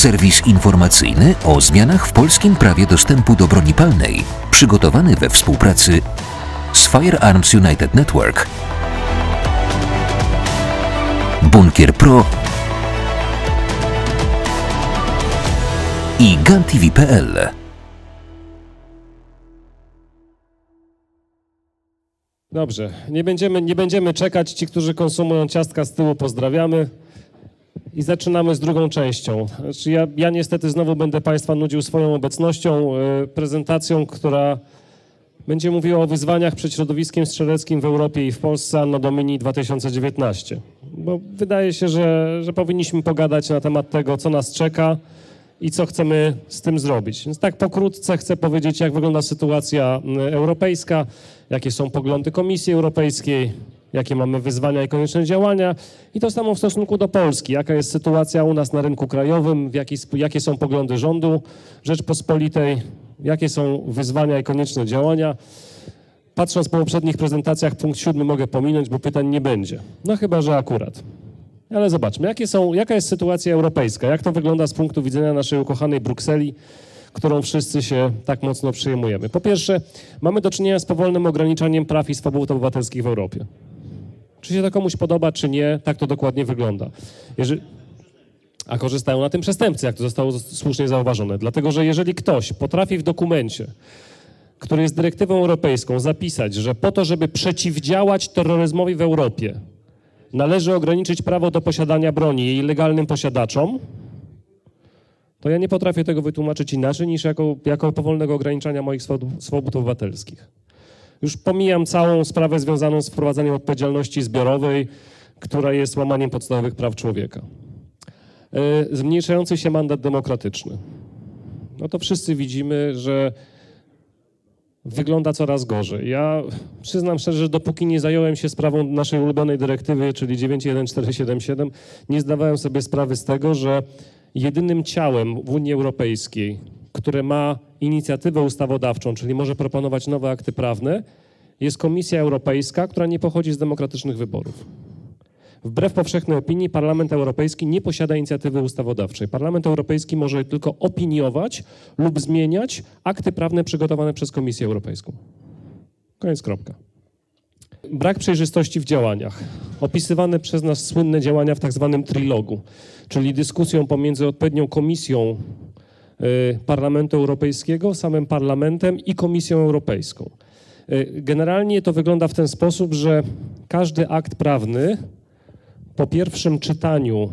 Serwis informacyjny o zmianach w polskim prawie dostępu do broni palnej, przygotowany we współpracy z Firearms United Network, Bunkier Pro i GunTV.pl. Dobrze, nie będziemy czekać. Ci, którzy konsumują ciastka z tyłu, pozdrawiamy. I zaczynamy z drugą częścią. Znaczy ja niestety znowu będę Państwa nudził swoją obecnością, prezentacją, która będzie mówiła o wyzwaniach przed środowiskiem strzeleckim w Europie i w Polsce Anno Domini 2019. Bo wydaje się, że powinniśmy pogadać na temat tego, co nas czeka i co chcemy z tym zrobić. Więc tak pokrótce chcę powiedzieć, jak wygląda sytuacja europejska, jakie są poglądy Komisji Europejskiej, jakie mamy wyzwania i konieczne działania i to samo w stosunku do Polski. Jaka jest sytuacja u nas na rynku krajowym, jakie są poglądy rządu Rzeczpospolitej, jakie są wyzwania i konieczne działania. Patrząc po poprzednich prezentacjach, punkt 7 mogę pominąć, bo pytań nie będzie. No chyba, że akurat. Ale zobaczmy, jaka jest sytuacja europejska, jak to wygląda z punktu widzenia naszej ukochanej Brukseli, którą wszyscy się tak mocno przyjmujemy. Po pierwsze, mamy do czynienia z powolnym ograniczaniem praw i swobód obywatelskich w Europie. Czy się to komuś podoba, czy nie, tak to dokładnie wygląda. A korzystają na tym przestępcy, jak to zostało słusznie zauważone. Dlatego, że jeżeli ktoś potrafi w dokumencie, który jest dyrektywą europejską, zapisać, że po to, żeby przeciwdziałać terroryzmowi w Europie, należy ograniczyć prawo do posiadania broni jej legalnym posiadaczom, to ja nie potrafię tego wytłumaczyć inaczej niż jako powolnego ograniczania moich swobód obywatelskich. Już pomijam całą sprawę związaną z wprowadzaniem odpowiedzialności zbiorowej, która jest łamaniem podstawowych praw człowieka. Zmniejszający się mandat demokratyczny. No to wszyscy widzimy, że wygląda coraz gorzej. Ja przyznam szczerze, że dopóki nie zająłem się sprawą naszej ulubionej dyrektywy, czyli 91477, nie zdawałem sobie sprawy z tego, że jedynym ciałem w Unii Europejskiej, które ma inicjatywę ustawodawczą, czyli może proponować nowe akty prawne, jest Komisja Europejska, która nie pochodzi z demokratycznych wyborów. Wbrew powszechnej opinii Parlament Europejski nie posiada inicjatywy ustawodawczej. Parlament Europejski może tylko opiniować lub zmieniać akty prawne przygotowane przez Komisję Europejską. Koniec, kropka. Brak przejrzystości w działaniach. Opisywane przez nas słynne działania w tak zwanym trilogu, czyli dyskusją pomiędzy odpowiednią komisją Parlamentu Europejskiego, samym Parlamentem i Komisją Europejską. Generalnie to wygląda w ten sposób, że każdy akt prawny po pierwszym czytaniu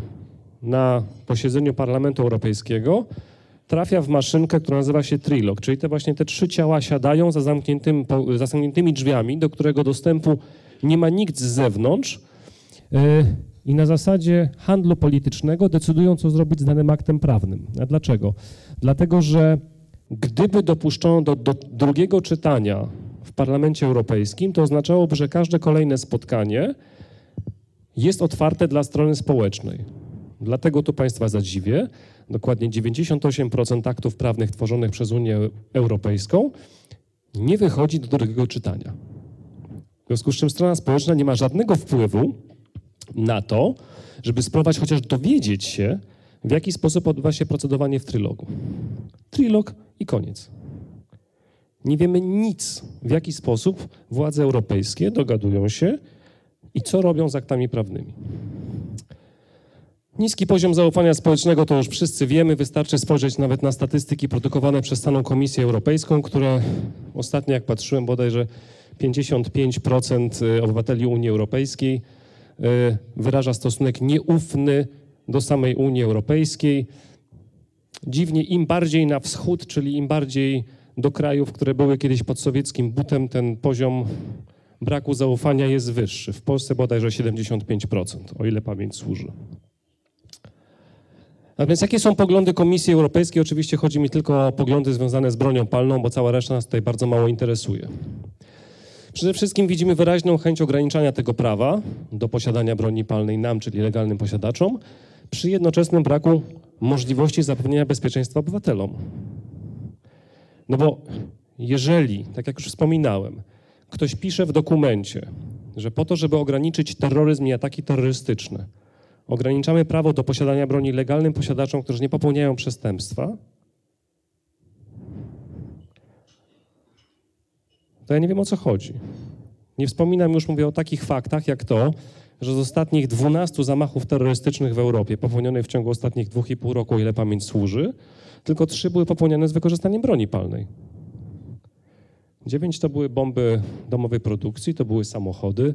na posiedzeniu Parlamentu Europejskiego trafia w maszynkę, która nazywa się trilog, czyli te trzy ciała siadają za zamkniętymi drzwiami, do którego dostępu nie ma nikt z zewnątrz i na zasadzie handlu politycznego decydują, co zrobić z danym aktem prawnym. A dlaczego? Dlatego, że gdyby dopuszczono do drugiego czytania w Parlamencie Europejskim, to oznaczałoby, że każde kolejne spotkanie jest otwarte dla strony społecznej. Dlatego tu Państwa zadziwię, dokładnie 98% aktów prawnych tworzonych przez Unię Europejską nie wychodzi do drugiego czytania. W związku z czym strona społeczna nie ma żadnego wpływu na to, żeby spróbować chociaż dowiedzieć się, w jaki sposób odbywa się procedowanie w trylogu. Trilog i koniec. Nie wiemy nic, w jaki sposób władze europejskie dogadują się i co robią z aktami prawnymi. Niski poziom zaufania społecznego to już wszyscy wiemy, wystarczy spojrzeć nawet na statystyki produkowane przez samą Komisję Europejską, które ostatnio, jak patrzyłem, bodajże 55% obywateli Unii Europejskiej wyraża stosunek nieufny do samej Unii Europejskiej. Dziwnie, im bardziej na wschód, czyli im bardziej do krajów, które były kiedyś pod sowieckim butem, ten poziom braku zaufania jest wyższy. W Polsce bodajże 75%, o ile pamięć służy. A więc jakie są poglądy Komisji Europejskiej? Oczywiście chodzi mi tylko o poglądy związane z bronią palną, bo cała reszta nas tutaj bardzo mało interesuje. Przede wszystkim widzimy wyraźną chęć ograniczania tego prawa do posiadania broni palnej nam, czyli legalnym posiadaczom, przy jednoczesnym braku możliwości zapewnienia bezpieczeństwa obywatelom. No bo jeżeli, tak jak już wspominałem, ktoś pisze w dokumencie, że po to, żeby ograniczyć terroryzm i ataki terrorystyczne, ograniczamy prawo do posiadania broni legalnym posiadaczom, którzy nie popełniają przestępstwa, to ja nie wiem, o co chodzi. Nie wspominam już, mówię o takich faktach, jak to, że z ostatnich 12 zamachów terrorystycznych w Europie, popełnionych w ciągu ostatnich 2,5 roku, o ile pamięć służy, tylko 3 były popełnione z wykorzystaniem broni palnej. 9 to były bomby domowej produkcji, to były samochody,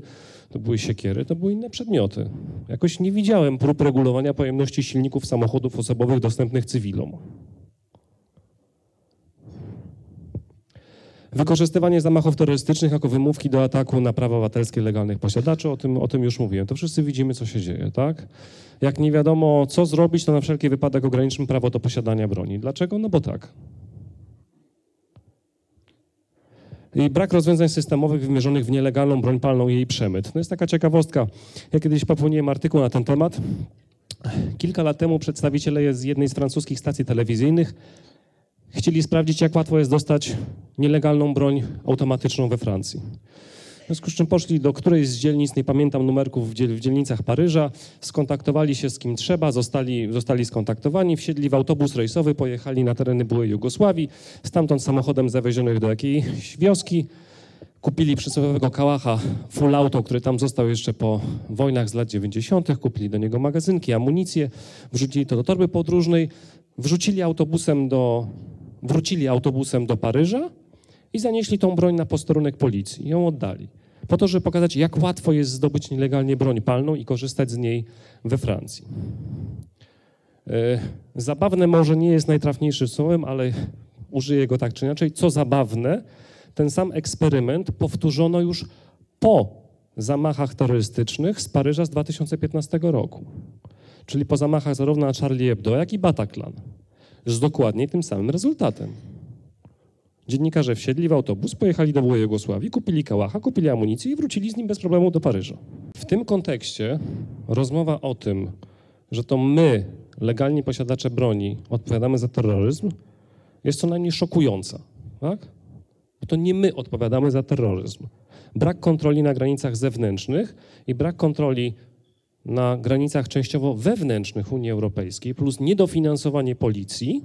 to były siekiery, to były inne przedmioty. Jakoś nie widziałem prób regulowania pojemności silników samochodów osobowych dostępnych cywilom. Wykorzystywanie zamachów terrorystycznych jako wymówki do ataku na prawa obywatelskie legalnych posiadaczy, o tym już mówiłem. To wszyscy widzimy, co się dzieje, tak? Jak nie wiadomo, co zrobić, to na wszelki wypadek ograniczymy prawo do posiadania broni. Dlaczego? No bo tak. I brak rozwiązań systemowych wymierzonych w nielegalną broń palną i jej przemyt. No jest taka ciekawostka. Ja kiedyś popełniłem artykuł na ten temat. Kilka lat temu przedstawiciele z jednej z francuskich stacji telewizyjnych chcieli sprawdzić, jak łatwo jest dostać nielegalną broń automatyczną we Francji. W związku z czym poszli do którejś z dzielnic, nie pamiętam numerków, w dzielnicach Paryża, skontaktowali się z kim trzeba, zostali skontaktowani, wsiedli w autobus rejsowy, pojechali na tereny byłej Jugosławii, stamtąd samochodem zawiezionych do jakiejś wioski, kupili przysłowiowego kałacha full auto, który tam został jeszcze po wojnach z lat 90., kupili do niego magazynki, amunicję, wrzucili to do torby podróżnej, wrzucili wrócili autobusem do Paryża i zanieśli tą broń na posterunek policji i ją oddali. Po to, żeby pokazać, jak łatwo jest zdobyć nielegalnie broń palną i korzystać z niej we Francji. Zabawne może nie jest najtrafniejszym słowem, ale użyję go tak czy inaczej. Co zabawne, ten sam eksperyment powtórzono już po zamachach terrorystycznych z Paryża z 2015 roku. Czyli po zamachach zarówno na Charlie Hebdo, jak i Bataclan. Z dokładnie tym samym rezultatem. Dziennikarze wsiedli w autobus, pojechali do byłej Jugosławii, kupili kałacha, kupili amunicję i wrócili z nim bez problemu do Paryża. W tym kontekście rozmowa o tym, że to my, legalni posiadacze broni, odpowiadamy za terroryzm, jest co najmniej szokująca. Tak? Bo to nie my odpowiadamy za terroryzm. Brak kontroli na granicach zewnętrznych i brak kontroli na granicach częściowo wewnętrznych Unii Europejskiej plus niedofinansowanie policji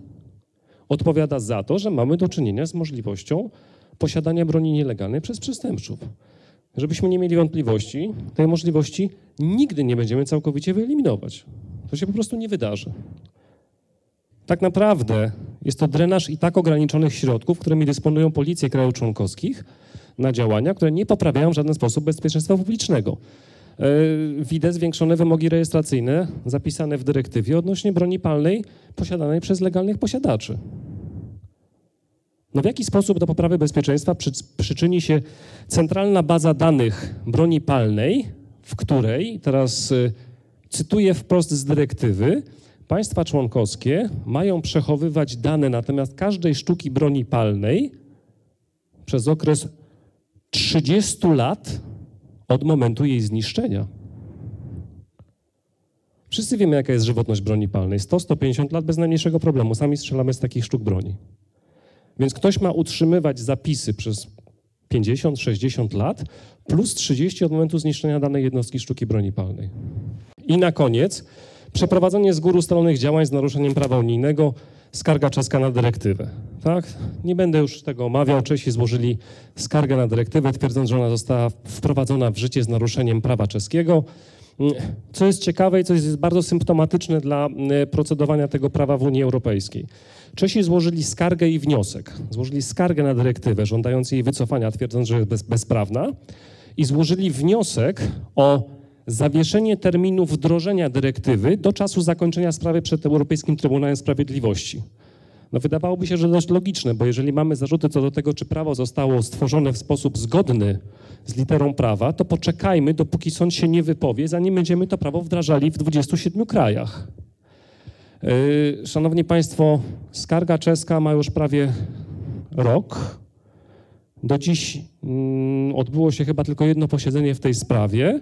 odpowiada za to, że mamy do czynienia z możliwością posiadania broni nielegalnej przez przestępców. Żebyśmy nie mieli wątpliwości, tej możliwości nigdy nie będziemy całkowicie wyeliminować. To się po prostu nie wydarzy. Tak naprawdę jest to drenaż i tak ograniczonych środków, którymi dysponują policje krajów członkowskich na działania, które nie poprawiają w żaden sposób bezpieczeństwa publicznego. Widać zwiększone wymogi rejestracyjne zapisane w dyrektywie odnośnie broni palnej posiadanej przez legalnych posiadaczy. No w jaki sposób do poprawy bezpieczeństwa przyczyni się centralna baza danych broni palnej, w której, teraz cytuję wprost z dyrektywy, państwa członkowskie mają przechowywać dane na temat każdej sztuki broni palnej przez okres 30 lat od momentu jej zniszczenia. Wszyscy wiemy, jaka jest żywotność broni palnej. 100-150 lat bez najmniejszego problemu. Sami strzelamy z takich sztuk broni. Więc ktoś ma utrzymywać zapisy przez 50-60 lat plus 30 od momentu zniszczenia danej jednostki sztuki broni palnej. I na koniec przeprowadzenie z góry ustalonych działań z naruszeniem prawa unijnego, skarga czeska na dyrektywę. Tak? Nie będę już tego omawiał. Czesi złożyli skargę na dyrektywę, twierdząc, że ona została wprowadzona w życie z naruszeniem prawa czeskiego. Co jest ciekawe i co jest bardzo symptomatyczne dla procedowania tego prawa w Unii Europejskiej. Czesi złożyli skargę i wniosek. Złożyli skargę na dyrektywę, żądając jej wycofania, twierdząc, że jest bezprawna. I złożyli wniosek o zawieszenie terminu wdrożenia dyrektywy do czasu zakończenia sprawy przed Europejskim Trybunałem Sprawiedliwości. No wydawałoby się, że dość logiczne, bo jeżeli mamy zarzuty co do tego, czy prawo zostało stworzone w sposób zgodny z literą prawa, to poczekajmy, dopóki sąd się nie wypowie, zanim będziemy to prawo wdrażali w 27 krajach. Szanowni Państwo, skarga czeska ma już prawie rok. Do dziś odbyło się chyba tylko jedno posiedzenie w tej sprawie.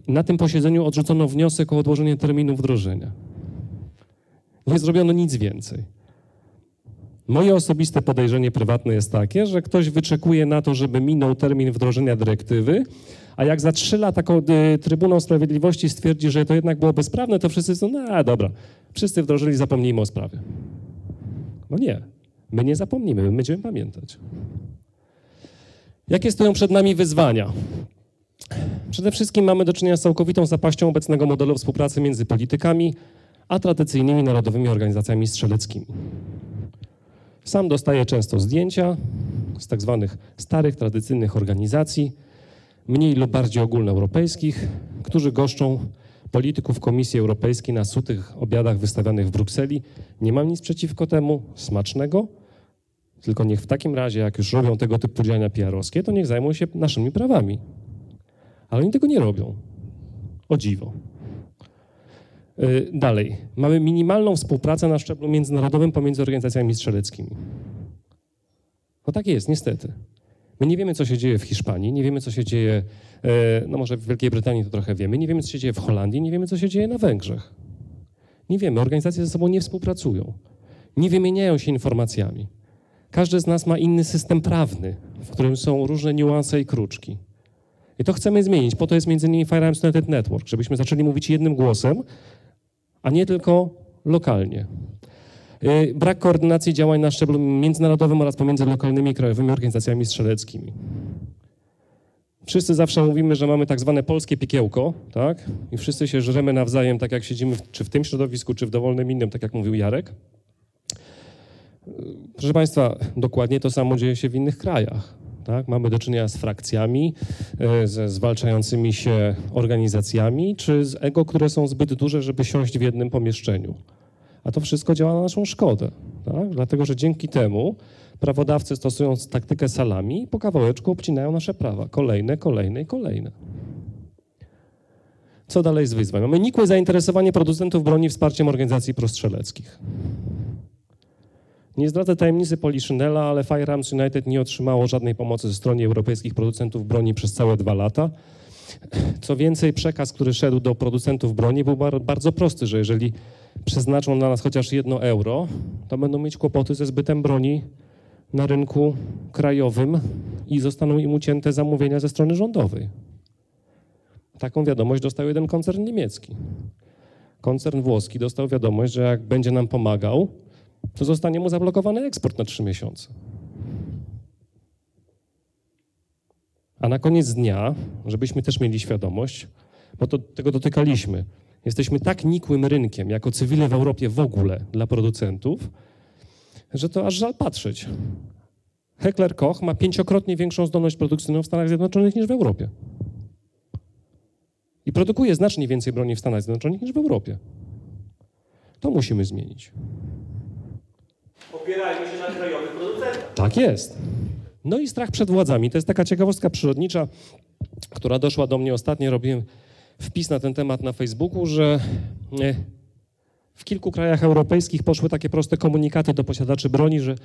Na tym posiedzeniu odrzucono wniosek o odłożenie terminu wdrożenia. Nie zrobiono nic więcej. Moje osobiste podejrzenie prywatne jest takie, że ktoś wyczekuje na to, żeby minął termin wdrożenia dyrektywy, a jak za 3 lata Trybunał Sprawiedliwości stwierdzi, że to jednak było bezprawne, to wszyscy są, no dobra, wszyscy wdrożyli, zapomnijmy o sprawie. No nie, my nie zapomnimy, my będziemy pamiętać. Jakie stoją przed nami wyzwania? Przede wszystkim mamy do czynienia z całkowitą zapaścią obecnego modelu współpracy między politykami a tradycyjnymi narodowymi organizacjami strzeleckimi. Sam dostaję często zdjęcia z tak zwanych starych, tradycyjnych organizacji, mniej lub bardziej ogólnoeuropejskich, którzy goszczą polityków Komisji Europejskiej na sutych obiadach wystawianych w Brukseli. Nie mam nic przeciwko temu, smacznego, tylko niech w takim razie, jak już robią tego typu działania PR-owskie, to niech zajmą się naszymi prawami. Ale oni tego nie robią. O dziwo. Dalej. Mamy minimalną współpracę na szczeblu międzynarodowym pomiędzy organizacjami strzeleckimi. No tak jest, niestety. My nie wiemy, co się dzieje w Hiszpanii, nie wiemy, co się dzieje, no może w Wielkiej Brytanii to trochę wiemy, nie wiemy, co się dzieje w Holandii, nie wiemy, co się dzieje na Węgrzech. Nie wiemy, organizacje ze sobą nie współpracują, nie wymieniają się informacjami. Każdy z nas ma inny system prawny, w którym są różne niuanse i kruczki. I to chcemy zmienić, po to jest między innymi Firearms United Network, żebyśmy zaczęli mówić jednym głosem, a nie tylko lokalnie. Brak koordynacji działań na szczeblu międzynarodowym oraz pomiędzy lokalnymi i krajowymi organizacjami strzeleckimi. Wszyscy zawsze mówimy, że mamy tak zwane polskie piekiełko, tak? I wszyscy się żremy nawzajem, tak jak siedzimy czy w tym środowisku, czy w dowolnym innym, tak jak mówił Jarek. Proszę Państwa, dokładnie to samo dzieje się w innych krajach. Tak? Mamy do czynienia z frakcjami, ze zwalczającymi się organizacjami, czy z ego, które są zbyt duże, żeby siąść w jednym pomieszczeniu. A to wszystko działa na naszą szkodę, tak? Dlatego że dzięki temu prawodawcy, stosując taktykę salami, po kawałeczku obcinają nasze prawa. Kolejne, kolejne i kolejne. Co dalej z wyzwań? Mamy nikłe zainteresowanie producentów broni wsparciem organizacji prostrzeleckich. Nie zdradzę tajemnicy Poliszynela, ale Firearms United nie otrzymało żadnej pomocy ze strony europejskich producentów broni przez całe 2 lata. Co więcej, przekaz, który szedł do producentów broni, był bardzo prosty, że jeżeli przeznaczą dla nas chociaż 1 euro, to będą mieć kłopoty ze zbytem broni na rynku krajowym i zostaną im ucięte zamówienia ze strony rządowej. Taką wiadomość dostał jeden koncern niemiecki. Koncern włoski dostał wiadomość, że jak będzie nam pomagał, to zostanie mu zablokowany eksport na 3 miesiące. A na koniec dnia, żebyśmy też mieli świadomość, bo tego dotykaliśmy, jesteśmy tak nikłym rynkiem, jako cywile w Europie w ogóle dla producentów, że to aż żal patrzeć. Heckler Koch ma 5-krotnie większą zdolność produkcyjną w Stanach Zjednoczonych niż w Europie. I produkuje znacznie więcej broni w Stanach Zjednoczonych niż w Europie. To musimy zmienić. Opierajmy się na krajowych producentach. Tak jest. No i strach przed władzami. To jest taka ciekawostka przyrodnicza, która doszła do mnie ostatnio. Robiłem wpis na ten temat na Facebooku, że w kilku krajach europejskich poszły takie proste komunikaty do posiadaczy broni, że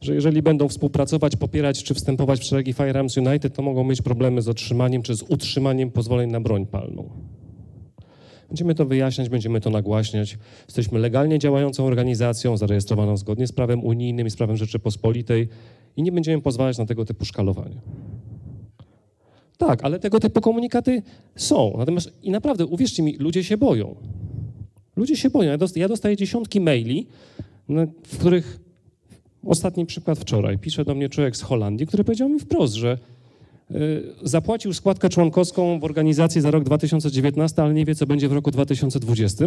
jeżeli będą współpracować, popierać czy wstępować w szeregi Firearms United, to mogą mieć problemy z otrzymaniem czy z utrzymaniem pozwoleń na broń palną. Będziemy to wyjaśniać, będziemy to nagłaśniać. Jesteśmy legalnie działającą organizacją, zarejestrowaną zgodnie z prawem unijnym i z prawem Rzeczypospolitej i nie będziemy pozwalać na tego typu szkalowanie. Tak, ale tego typu komunikaty są. Natomiast i naprawdę, uwierzcie mi, ludzie się boją. Ludzie się boją. Ja dostaję dziesiątki maili, w których ostatni przykład wczoraj. Pisze do mnie człowiek z Holandii, który powiedział mi wprost, że zapłacił składkę członkowską w organizacji za rok 2019, ale nie wie, co będzie w roku 2020,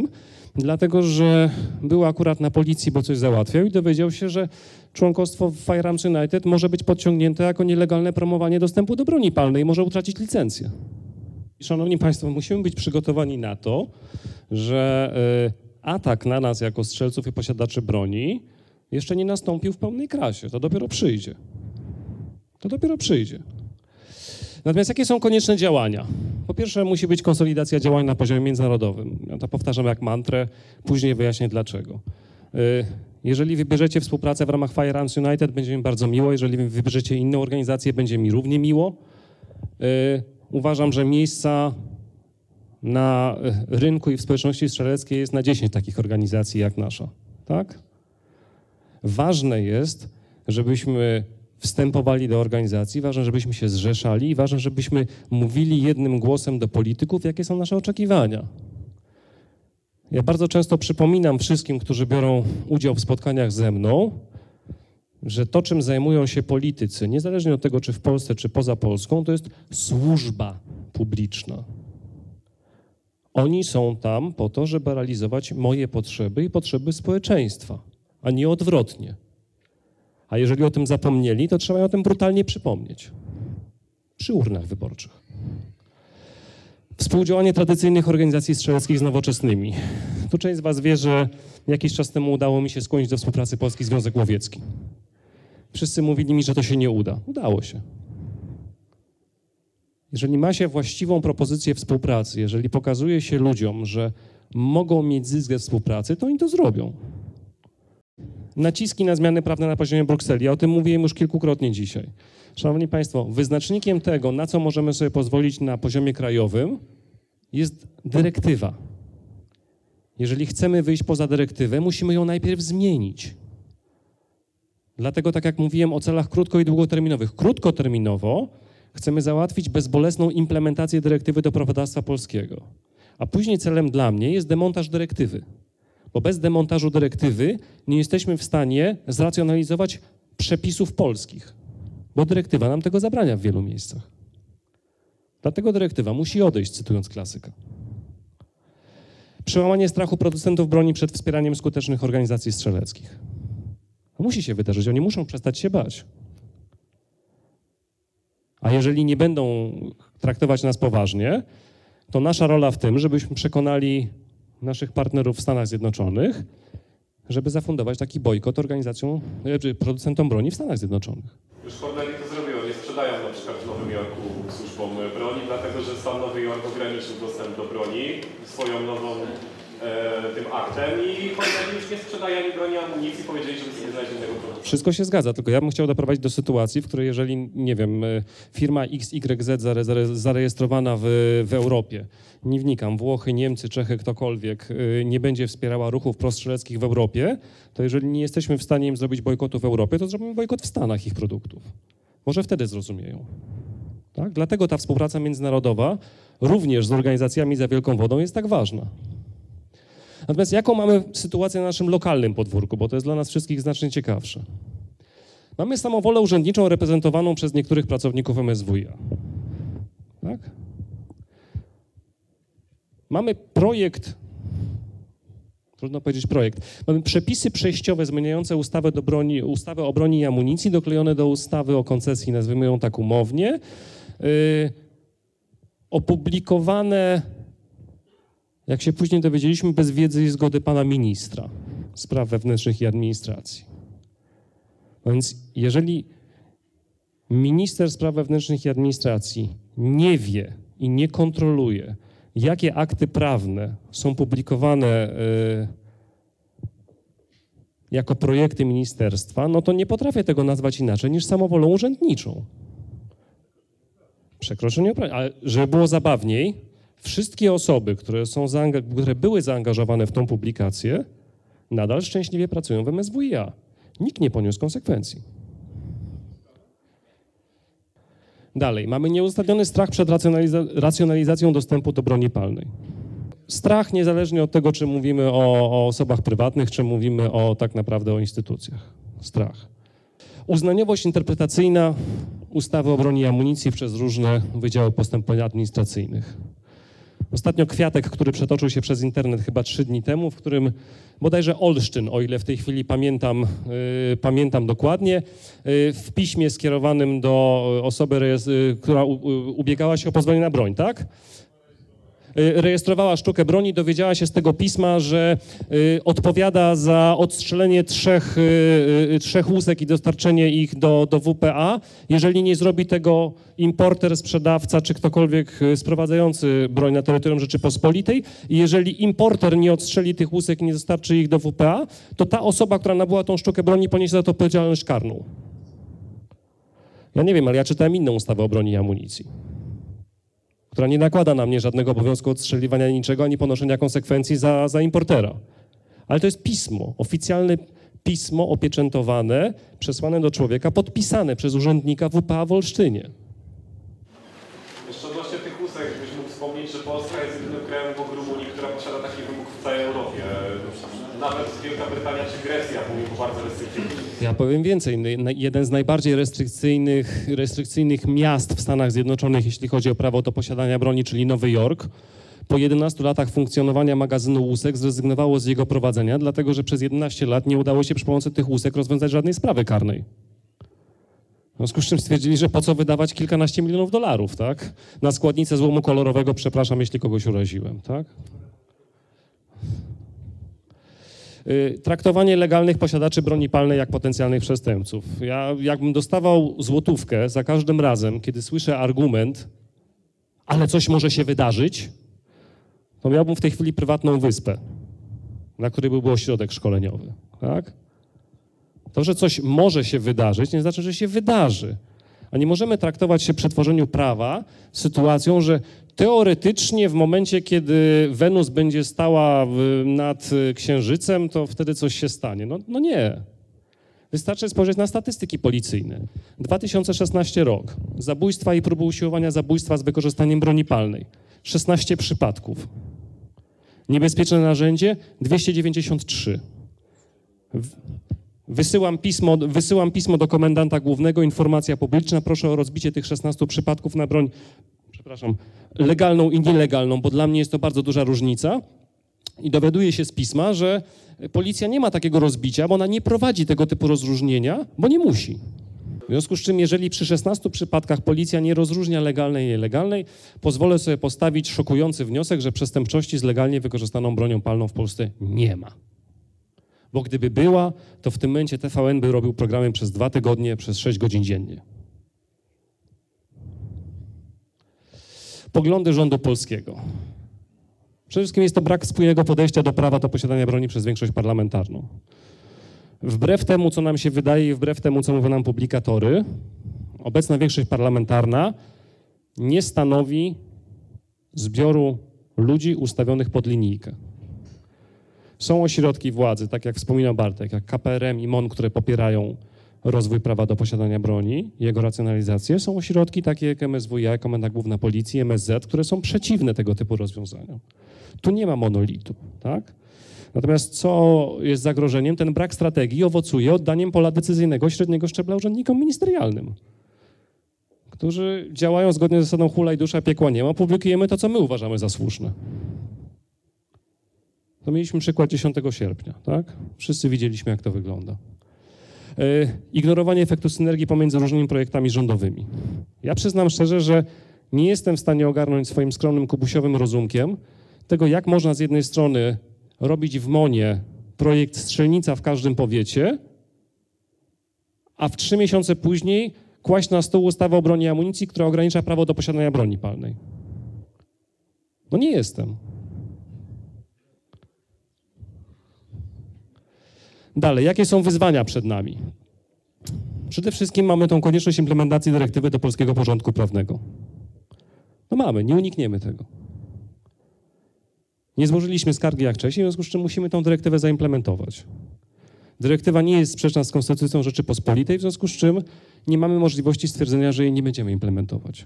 dlatego że był akurat na policji, bo coś załatwiał i dowiedział się, że członkostwo w Firearms United może być podciągnięte jako nielegalne promowanie dostępu do broni palnej i może utracić licencję. Szanowni Państwo, musimy być przygotowani na to, że atak na nas jako strzelców i posiadaczy broni jeszcze nie nastąpił w pełnej krasie. To dopiero przyjdzie. To dopiero przyjdzie. Natomiast jakie są konieczne działania? Po pierwsze, musi być konsolidacja działań na poziomie międzynarodowym. Ja to powtarzam jak mantrę, później wyjaśnię dlaczego. Jeżeli wybierzecie współpracę w ramach Firearms United, będzie mi bardzo miło. Jeżeli wybierzecie inną organizację, będzie mi równie miło. Uważam, że miejsca na rynku i w społeczności strzeleckiej jest na 10 takich organizacji jak nasza. Tak? Ważne jest, żebyśmy wstępowali do organizacji, ważne, żebyśmy się zrzeszali i ważne, żebyśmy mówili jednym głosem do polityków, jakie są nasze oczekiwania. Ja bardzo często przypominam wszystkim, którzy biorą udział w spotkaniach ze mną, że to, czym zajmują się politycy, niezależnie od tego, czy w Polsce, czy poza Polską, to jest służba publiczna. Oni są tam po to, żeby realizować moje potrzeby i potrzeby społeczeństwa, a nie odwrotnie. A jeżeli o tym zapomnieli, to trzeba o tym brutalnie przypomnieć. Przy urnach wyborczych. Współdziałanie tradycyjnych organizacji strzeleckich z nowoczesnymi. Tu część z was wie, że jakiś czas temu udało mi się skłonić do współpracy Polski Związek Łowiecki. Wszyscy mówili mi, że to się nie uda. Udało się. Jeżeli ma się właściwą propozycję współpracy, jeżeli pokazuje się ludziom, że mogą mieć zysk ze współpracy, to oni to zrobią. Naciski na zmiany prawne na poziomie Brukseli. Ja o tym mówiłem już kilkukrotnie dzisiaj. Szanowni Państwo, wyznacznikiem tego, na co możemy sobie pozwolić na poziomie krajowym, jest dyrektywa. Jeżeli chcemy wyjść poza dyrektywę, musimy ją najpierw zmienić. Dlatego, tak jak mówiłem o celach krótko- i długoterminowych. Krótkoterminowo chcemy załatwić bezbolesną implementację dyrektywy do prawodawstwa polskiego. A później celem dla mnie jest demontaż dyrektywy. Bo bez demontażu dyrektywy nie jesteśmy w stanie zracjonalizować przepisów polskich. Bo dyrektywa nam tego zabrania w wielu miejscach. Dlatego dyrektywa musi odejść, cytując klasyka. Przełamanie strachu producentów broni przed wspieraniem skutecznych organizacji strzeleckich. To musi się wydarzyć, oni muszą przestać się bać. A jeżeli nie będą traktować nas poważnie, to nasza rola w tym, żebyśmy przekonali naszych partnerów w Stanach Zjednoczonych, żeby zafundować taki bojkot organizacjom, producentom broni w Stanach Zjednoczonych. Już Corneli to zrobiło, nie sprzedają na przykład w Nowym Jorku służbom broni, dlatego że stan Nowy Jork ograniczył dostęp do broni swoją nową tym aktem i Corneli już nie sprzedaje ani broni, ani amunicji, powiedzieli, żeby sobie znaleźć innego produktu. Wszystko się zgadza, tylko ja bym chciał doprowadzić do sytuacji, w której jeżeli, nie wiem, firma XYZ zarejestrowana w Europie, nie wnikam, Włochy, Niemcy, Czechy, ktokolwiek, nie będzie wspierała ruchów prostrzelleckich w Europie, to jeżeli nie jesteśmy w stanie im zrobić bojkotu w Europie, to zrobimy bojkot w Stanach ich produktów. Może wtedy zrozumieją. Tak? Dlatego ta współpraca międzynarodowa, również z organizacjami za wielką wodą, jest tak ważna. Natomiast jaką mamy sytuację na naszym lokalnym podwórku, bo to jest dla nas wszystkich znacznie ciekawsze. Mamy samowolę urzędniczą reprezentowaną przez niektórych pracowników MSWiA. Tak? Mamy projekt, trudno powiedzieć projekt, mamy przepisy przejściowe zmieniające ustawę o broni i amunicji, doklejone do ustawy o koncesji, nazwijmy ją tak umownie, opublikowane, jak się później dowiedzieliśmy, bez wiedzy i zgody pana ministra spraw wewnętrznych i administracji. Więc jeżeli minister spraw wewnętrznych i administracji nie wie i nie kontroluje, jakie akty prawne są publikowane jako projekty ministerstwa, no to nie potrafię tego nazwać inaczej niż samowolą urzędniczą. Przekroczenie uprawnień. Ale żeby było zabawniej, wszystkie osoby, które były zaangażowane w tą publikację, nadal szczęśliwie pracują w MSWiA. Nikt nie poniósł konsekwencji. Dalej, mamy nieuzasadniony strach przed racjonalizacją dostępu do broni palnej. Strach niezależnie od tego, czy mówimy o osobach prywatnych, czy mówimy tak naprawdę o instytucjach. Strach. Uznaniowość interpretacyjna ustawy o broni i amunicji przez różne wydziały postępowań administracyjnych. Ostatnio kwiatek, który przetoczył się przez internet chyba 3 dni temu, w którym bodajże Olsztyn, o ile w tej chwili pamiętam dokładnie, w piśmie skierowanym do osoby, która ubiegała się o pozwolenie na broń, tak? Rejestrowała sztukę broni, dowiedziała się z tego pisma, że odpowiada za odstrzelenie trzech łusek i dostarczenie ich do WPA. Jeżeli nie zrobi tego importer, sprzedawca czy ktokolwiek sprowadzający broń na terytorium Rzeczypospolitej i jeżeli importer nie odstrzeli tych łusek i nie dostarczy ich do WPA, to ta osoba, która nabyła tą sztukę broni, poniesie za to odpowiedzialność karną. Ja nie wiem, ale ja czytałem inną ustawę o broni i amunicji, która nie nakłada na mnie żadnego obowiązku odstrzeliwania niczego, ani ponoszenia konsekwencji za importera. Ale to jest pismo, oficjalne pismo opieczętowane, przesłane do człowieka, podpisane przez urzędnika WPA w Olsztynie. Jeszcze odnośnie tych łusek, byś mógł wspomnieć, że Polska jest jedynym krajem w Rumunii, która posiada taki wymóg w całej Europie. Nawet Wielka Brytania czy Grecja był bardzo restrykcyjny. Ja powiem więcej. Jeden z najbardziej restrykcyjnych miast w Stanach Zjednoczonych, jeśli chodzi o prawo do posiadania broni, czyli Nowy Jork, po 11 latach funkcjonowania magazynu łusek zrezygnowało z jego prowadzenia, dlatego że przez 11 lat nie udało się przy pomocy tych łusek rozwiązać żadnej sprawy karnej. W związku z czym stwierdzili, że po co wydawać kilkanaście milionów dolarów, tak? Na składnicę złomu kolorowego, przepraszam, jeśli kogoś uraziłem, tak? Traktowanie legalnych posiadaczy broni palnej jak potencjalnych przestępców. Ja jakbym dostawał złotówkę za każdym razem, kiedy słyszę argument, ale coś może się wydarzyć, to miałbym w tej chwili prywatną wyspę, na której byłby ośrodek szkoleniowy, tak? To, że coś może się wydarzyć, nie znaczy, że się wydarzy. A nie możemy traktować się przy tworzeniu prawa sytuacją, że teoretycznie w momencie, kiedy Wenus będzie stała nad Księżycem, to wtedy coś się stanie. No nie. Wystarczy spojrzeć na statystyki policyjne. 2016 rok. Zabójstwa i próby usiłowania zabójstwa z wykorzystaniem broni palnej. 16 przypadków. Niebezpieczne narzędzie 293. Wysyłam pismo do komendanta głównego, informacja publiczna, proszę o rozbicie tych 16 przypadków na broń, przepraszam, legalną i nielegalną, bo dla mnie jest to bardzo duża różnica. I dowiaduję się z pisma, że policja nie ma takiego rozbicia, bo ona nie prowadzi tego typu rozróżnienia, bo nie musi. W związku z czym, jeżeli przy 16 przypadkach policja nie rozróżnia legalnej i nielegalnej, pozwolę sobie postawić szokujący wniosek, że przestępczości z legalnie wykorzystaną bronią palną w Polsce nie ma. Bo gdyby była, to w tym momencie TVN by robił programy przez 2 tygodnie, przez 6 godzin dziennie. Poglądy rządu polskiego. Przede wszystkim jest to brak spójnego podejścia do prawa do posiadania broni przez większość parlamentarną. Wbrew temu, co nam się wydaje i wbrew temu, co mówią nam publikatory, obecna większość parlamentarna nie stanowi zbioru ludzi ustawionych pod linijkę. Są ośrodki władzy, tak jak wspominał Bartek, jak KPRM i MON, które popierają rozwój prawa do posiadania broni i jego racjonalizację. Są ośrodki takie jak MSWiA, Komenda Główna Policji, MSZ, które są przeciwne tego typu rozwiązaniom. Tu nie ma monolitu, tak? Natomiast co jest zagrożeniem? Ten brak strategii owocuje oddaniem pola decyzyjnego średniego szczebla urzędnikom ministerialnym, którzy działają zgodnie z zasadą hulaj dusza, piekła nie ma, publikujemy to, co my uważamy za słuszne. To mieliśmy przykład 10 sierpnia, tak? Wszyscy widzieliśmy, jak to wygląda. Ignorowanie efektu synergii pomiędzy różnymi projektami rządowymi. Ja przyznam szczerze, że nie jestem w stanie ogarnąć swoim skromnym kubusiowym rozumkiem tego, jak można z jednej strony robić w MON-ie projekt strzelnica w każdym powiecie, a w 3 miesiące później kłaść na stół ustawę o broni i amunicji, która ogranicza prawo do posiadania broni palnej. No nie jestem. Dalej, jakie są wyzwania przed nami? Przede wszystkim mamy tą konieczność implementacji dyrektywy do polskiego porządku prawnego. No mamy, nie unikniemy tego. Nie złożyliśmy skargi jak wcześniej, w związku z czym musimy tą dyrektywę zaimplementować. Dyrektywa nie jest sprzeczna z Konstytucją Rzeczypospolitej, w związku z czym nie mamy możliwości stwierdzenia, że jej nie będziemy implementować.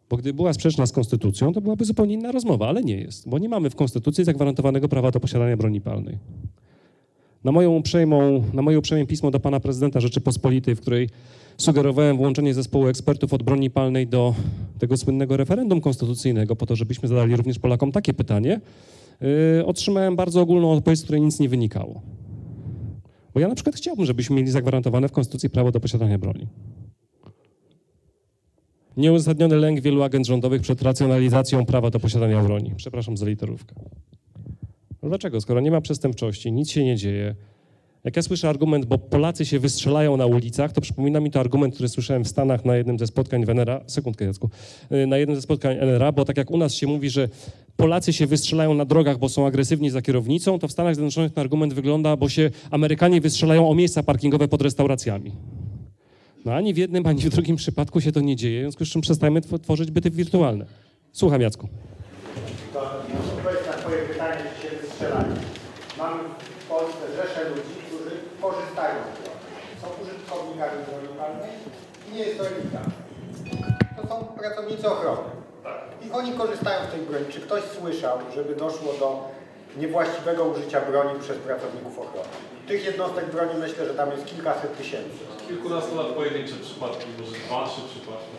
Bo gdyby była sprzeczna z Konstytucją, to byłaby zupełnie inna rozmowa, ale nie jest, bo nie mamy w Konstytucji zagwarantowanego prawa do posiadania broni palnej. Na moje uprzejme pismo do pana prezydenta Rzeczypospolitej, w której sugerowałem włączenie zespołu ekspertów od broni palnej do tego słynnego referendum konstytucyjnego, po to, żebyśmy zadali również Polakom takie pytanie, otrzymałem bardzo ogólną odpowiedź, z której nic nie wynikało. Bo ja na przykład chciałbym, żebyśmy mieli zagwarantowane w Konstytucji prawo do posiadania broni. Nieuzasadniony lęk wielu agent rządowych przed racjonalizacją prawa do posiadania broni. Przepraszam za literówkę. No dlaczego? Skoro nie ma przestępczości, nic się nie dzieje. Jak ja słyszę argument, bo Polacy się wystrzelają na ulicach, to przypomina mi to argument, który słyszałem w Stanach na jednym ze spotkań w NRA, sekundkę Jacku, na jednym ze spotkań NRA, bo tak jak u nas się mówi, że Polacy się wystrzelają na drogach, bo są agresywni za kierownicą, to w Stanach Zjednoczonych ten argument wygląda, bo się Amerykanie wystrzelają o miejsca parkingowe pod restauracjami. No ani w jednym, ani w drugim przypadku się to nie dzieje, w związku z czym przestajemy tworzyć byty wirtualne. Słucham, Jacku. To odpowiedź na twoje pytanie, czy się wystrzelają. Mamy w Polsce rzesze ludzi, którzy korzystają z broni. Są użytkownikami broni palnej i nie jest to elita. To są pracownicy ochrony. I oni korzystają z tej broni. Czy ktoś słyszał, żeby doszło do niewłaściwego użycia broni przez pracowników ochrony? Tych jednostek broni myślę, że tam jest kilkaset tysięcy. Kilkunastu lat pojedyncze przypadki, może 2-3 przypadki.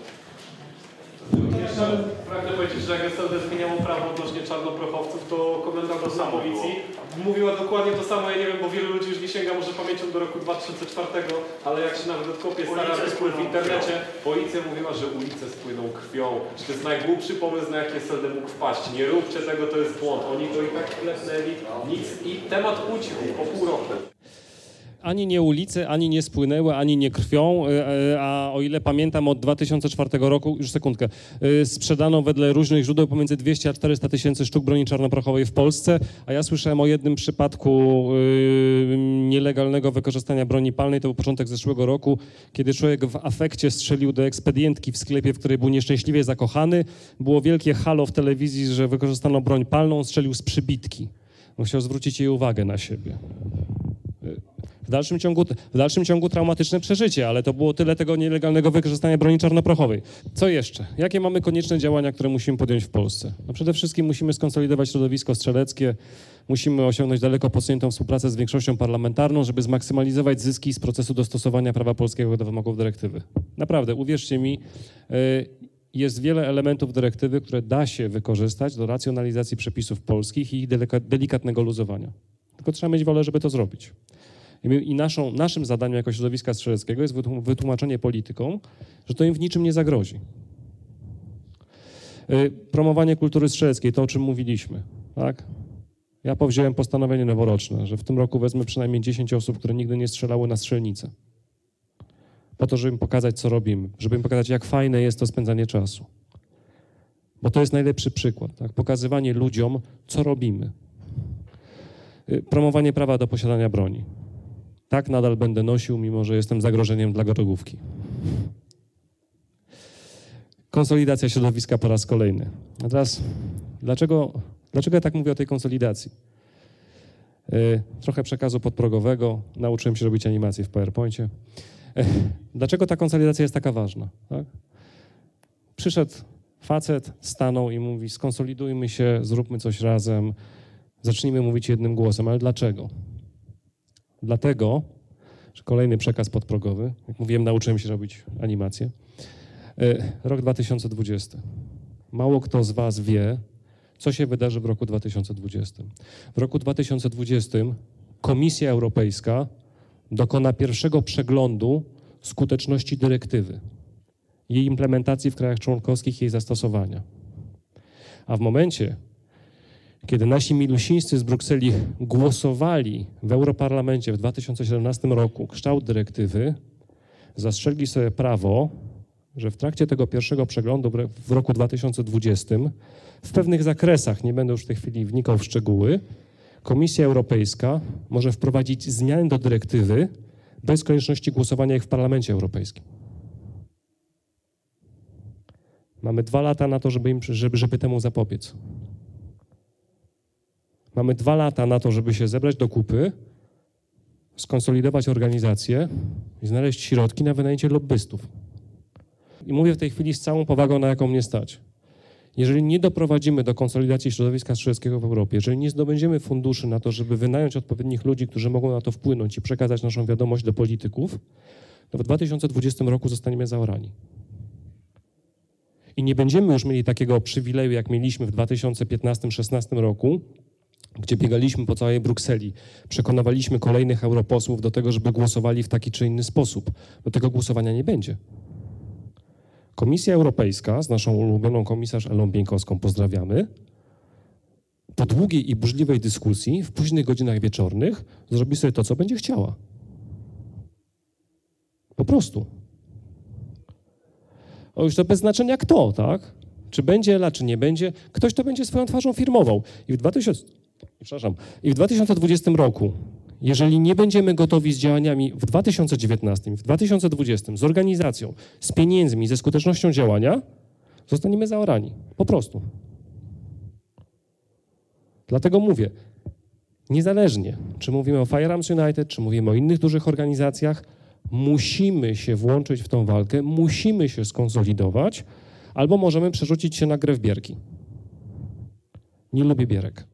Jeszcze pragnę powiedzieć, że jak SLD zmieniało prawo odnośnie czarnoprochowców, to komendant policji mówiła dokładnie to samo. Ja nie wiem, bo wielu ludzi już nie sięga może pamięcią do roku 2004, ale jak się nawet odkopie stara wespół w internecie, policja mówiła, że ulice spłyną krwią. Że to jest najgłupszy pomysł, na jaki SLD mógł wpaść. Nie róbcie tego, to jest błąd. Oni to i tak klepnęli, nic i temat ucichł po pół roku. Ani nie ulice, ani nie spłynęły, ani nie krwią, a o ile pamiętam od 2004 roku, już sekundkę, sprzedano wedle różnych źródeł pomiędzy 200 a 400 tysięcy sztuk broni czarnoprochowej w Polsce, a ja słyszałem o jednym przypadku nielegalnego wykorzystania broni palnej, to był początek zeszłego roku, kiedy człowiek w afekcie strzelił do ekspedientki w sklepie, w której był nieszczęśliwie zakochany. Było wielkie halo w telewizji, że wykorzystano broń palną, strzelił z przybitki. On chciał zwrócić jej uwagę na siebie. W dalszym ciągu traumatyczne przeżycie, ale to było tyle tego nielegalnego wykorzystania broni czarnoprochowej. Co jeszcze? Jakie mamy konieczne działania, które musimy podjąć w Polsce? No przede wszystkim musimy skonsolidować środowisko strzeleckie, musimy osiągnąć daleko posuniętą współpracę z większością parlamentarną, żeby zmaksymalizować zyski z procesu dostosowania prawa polskiego do wymogów dyrektywy. Naprawdę, uwierzcie mi, jest wiele elementów dyrektywy, które da się wykorzystać do racjonalizacji przepisów polskich i ich delikatnego luzowania. Tylko trzeba mieć wolę, żeby to zrobić. I naszym zadaniem jako środowiska strzeleckiego jest wytłumaczenie politykom, że to im w niczym nie zagrozi. Promowanie kultury strzeleckiej, to o czym mówiliśmy, tak? Ja powziąłem postanowienie noworoczne, że w tym roku wezmę przynajmniej 10 osób, które nigdy nie strzelały na strzelnicę. Po to, żeby im pokazać, co robimy, żeby im pokazać, jak fajne jest to spędzanie czasu. Bo to jest najlepszy przykład, tak? Pokazywanie ludziom, co robimy. Promowanie prawa do posiadania broni. Tak, nadal będę nosił, mimo że jestem zagrożeniem dla drogówki. Konsolidacja środowiska po raz kolejny. A teraz, dlaczego ja tak mówię o tej konsolidacji? Trochę przekazu podprogowego, nauczyłem się robić animacje w PowerPoincie. Dlaczego ta konsolidacja jest taka ważna? Tak? Przyszedł facet, stanął i mówi: skonsolidujmy się, zróbmy coś razem, zacznijmy mówić jednym głosem. Ale dlaczego? Dlatego, że kolejny przekaz podprogowy, jak mówiłem, nauczyłem się robić animacje. Rok 2020. Mało kto z was wie, co się wydarzy w roku 2020. W roku 2020 Komisja Europejska dokona pierwszego przeglądu skuteczności dyrektywy, jej implementacji w krajach członkowskich, jej zastosowania. A w momencie, kiedy nasi milusińscy z Brukseli głosowali w Europarlamencie w 2017 roku kształt dyrektywy, zastrzegli sobie prawo, że w trakcie tego pierwszego przeglądu w roku 2020 w pewnych zakresach, nie będę już w tej chwili wnikał w szczegóły, Komisja Europejska może wprowadzić zmiany do dyrektywy bez konieczności głosowania ich w Parlamencie Europejskim. Mamy 2 lata na to, żeby temu zapobiec. Mamy 2 lata na to, żeby się zebrać do kupy, skonsolidować organizację i znaleźć środki na wynajęcie lobbystów. I mówię w tej chwili z całą powagą, na jaką mnie stać. Jeżeli nie doprowadzimy do konsolidacji środowiska strzeleckiego w Europie, jeżeli nie zdobędziemy funduszy na to, żeby wynająć odpowiednich ludzi, którzy mogą na to wpłynąć i przekazać naszą wiadomość do polityków, to w 2020 roku zostaniemy zaorani. I nie będziemy już mieli takiego przywileju, jak mieliśmy w 2015-16 roku, gdzie biegaliśmy po całej Brukseli, przekonywaliśmy kolejnych europosłów do tego, żeby głosowali w taki czy inny sposób. Bo tego głosowania nie będzie. Komisja Europejska z naszą ulubioną komisarz Elą Bieńkowską, pozdrawiamy, po długiej i burzliwej dyskusji w późnych godzinach wieczornych zrobi sobie to, co będzie chciała. Po prostu. O, już to bez znaczenia kto, tak? Czy będzie Ela, czy nie będzie, ktoś to będzie swoją twarzą firmował. I w 2020 roku, jeżeli nie będziemy gotowi z działaniami w 2019, w 2020, z organizacją, z pieniędzmi, ze skutecznością działania, zostaniemy zaorani. Po prostu. Dlatego mówię, Niezależnie, czy mówimy o Firearms United, czy mówimy o innych dużych organizacjach, musimy się włączyć w tą walkę, musimy się skonsolidować, albo możemy przerzucić się na grę w bierki. Nie lubię bierek.